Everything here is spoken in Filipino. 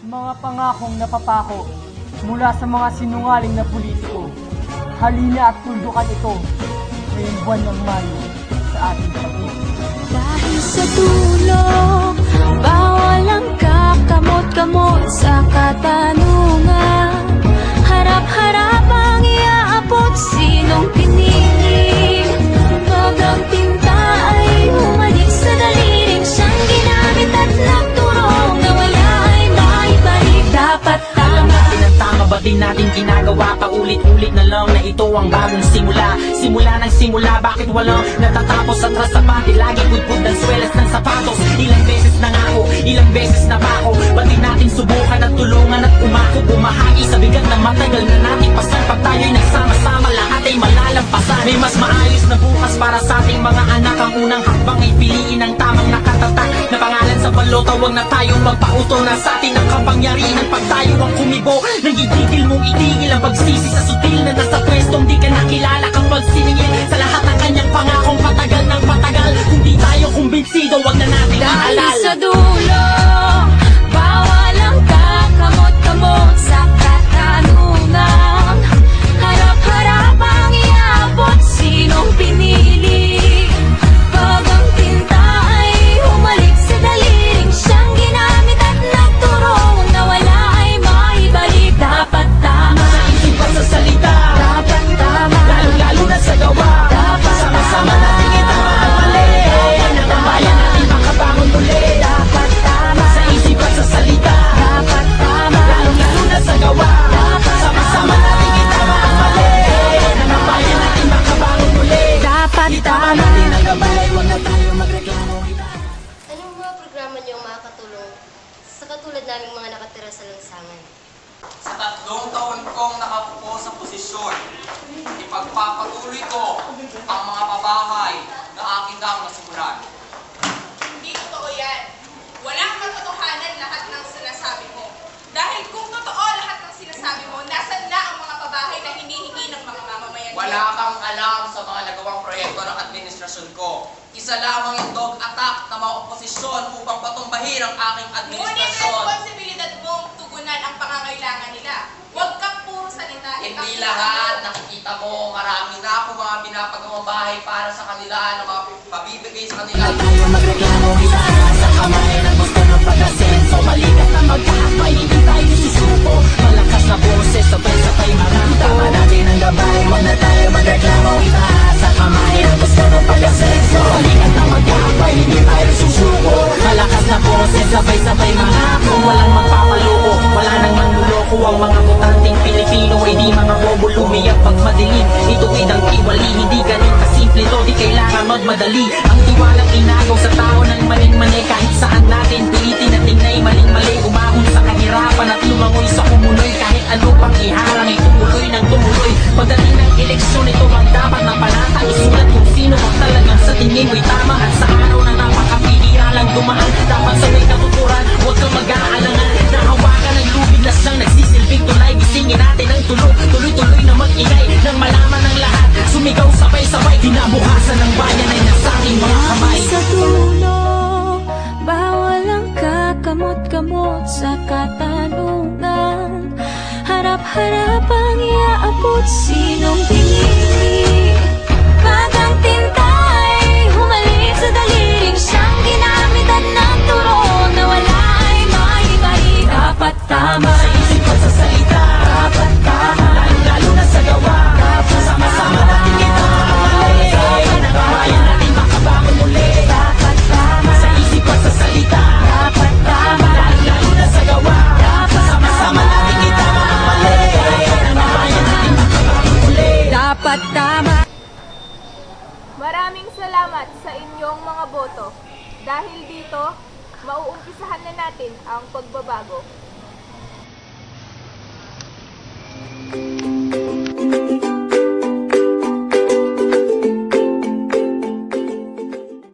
Mga pangakong napapako mula sa mga sinungaling na politiko. Halina at tuldukan ito ngayong buwan ng Mayo sa ating pag-ibig. Dahil sa dulo, bawal ang kakamot-kamot sa katanungan. Harap-harap ang iaabot, sinong pinili. Pag ang tinta ay humalik sa daliring siyang ginamit at nagturong na wala ay maibalik. Dapat alam natin ang tama, ba't di natin ginagawa? Paulit-ulit na lang na ito ang bagong simula. Simula ng simula, bakit walang natatapos? Atras sa pati, lagi pudpud ng swelas ng sapatos. Ilang beses na nga ako, ilang beses na ba ako? Ba't di natin subukan at tulungan at umako? Bumahagi sa bigat na matagal na nating pasan. Pag tayo'y nagsama-sama, lahat ay malalampasan. May mas maayos na bukas para sa ating mga anak. Ang unang hakbang ay piliin ang tamang nakatatak na pangalan sa balota. Huwag na tayong magpautol na sa atin ang kapangyarihan. Pag tayo ang kumibo, nagigigil mong itigil ang pagsisi sa sutil na nasa pwestong di ka nakilala kang magsiningil sa lahat ng kanyang pangakong patagal ng patagal. Kung di tayo kumbinsido, wag na natin dahil aalala. sa dulo, bawal ang kakamot-kamot sa katanungan. Harap-harap ang iabot, sinong pinili. Pag ang tinta ay humalik sa daliring siyang ginamit at nagturong na wala ay maibalik. Dapat tama Sa isip at sa salita, dapat tama, lalo-lalo na sa gawa. dapat Sama-sama tama, natin itama ang mali. Yan ang bayan natin makabangon ulit. dapat tama, Sa isip at sa salita, dapat tama, lalo-lalo na sa gawa. Sama-sama natin itama ang mali. Yan ang bayan natin makabangon ulit. dapat Itama tama. natin ang gabay, huwag na tayo magreklamo. Anong mga programa niyo ang makakatulong sa katulad naming mga nakatira sa lansangan? Sa 3 taon kong nakapupo sa posisyon, ipagpapatuloy ko ang mga pabahay na aking daang nasimulan. Hindi totoo yan. Walang katotohanan lahat ng sinasabi mo. Dahil kung totoo lahat ng sinasabi mo, nasan na ang mga pabahay na hinihingi ng mga mamamayan? Wala kang alam sa mga nagawang proyekto ng administrasyon ko. Isa lamang yung dog attack ng mga oposisyon upang patumbahin ang aking Ngunit administrasyon. responsibilidad mong tugunan ang pangangailangan nila. Huwag kang puro salita. Hindi lahat, nakikita mo, marami na ako mga pinapagawang bahay para sa kanila, na mga pabibigay sa kanila. Tayo magreklamo, itaas sa kamay ng gusto ng pag-asenso. Malikat na magkakapay, hindi tayo susuko. Malakas na boses, sabay-sabay marami. Tama natin ang gabay, huwag na tayo magreklamo. Itaas sa kamay ng gusto ng pag-asenso. Malikat na magkakapay, hindi tayo susuko. Malakas na boses, sabay-sabay marami. Walang magpapaloko, wala nang manluloko. Ang mga butanteng Pilipino ay di mga bobo lumiyak pag madilim. Ituwid ang tiwali, hindi ganun kasimple to. Di kailangan magmadali. Ang tiwalang inagaw sa tao ng maling-mali. Kahit saan natin pilitin at tingnay maling-mali. Umahon sa kahirapan at lumangoy sa kumuloy. Kahit ano pang iharang, itumuloy ng tumuloy. Pagdating ng eleksyon, ito ang dapat na panata. Isulat kung sino ang talagang sa tingin mo'y tama. At sa araw na napakapihira lang dumaan, dapat sa may katuturan, huwag kang mag-aalangan. Nahawakan ng lubid na siyang nagsisilbing tulay. Gisingin natin ang tulog, tuloy-tuloy na mag-ingay. Nang malaman ng lahat, sumigaw sabay-sabay. Kinabukasan ng bayan ay nasa ating mga kamay. Sa dulo, bawal ang kakamot-kamot sa katanungan. Harap-harap ang iaabot, sinong pinili. Pag ang tinta ay humalik sa daliring siyang ginamit at nagturong na wala ay maibalik. Dapat tama, Sa isip at sa salita, dapat tama, lalo na sa gawa. Sama-sama natin itama ang mali. Yan ang bayan natin makabangon muli. dapat tama, Sa isip at sa salita, dapat tama, lalo na sa gawa. Sama-sama natin itama ang mali. Yan ang bayan natin makabangon muli. dapat tama. Maraming salamat sa inyong mga boto. Dahil dito, mauumpisahan na natin ang pagbabago.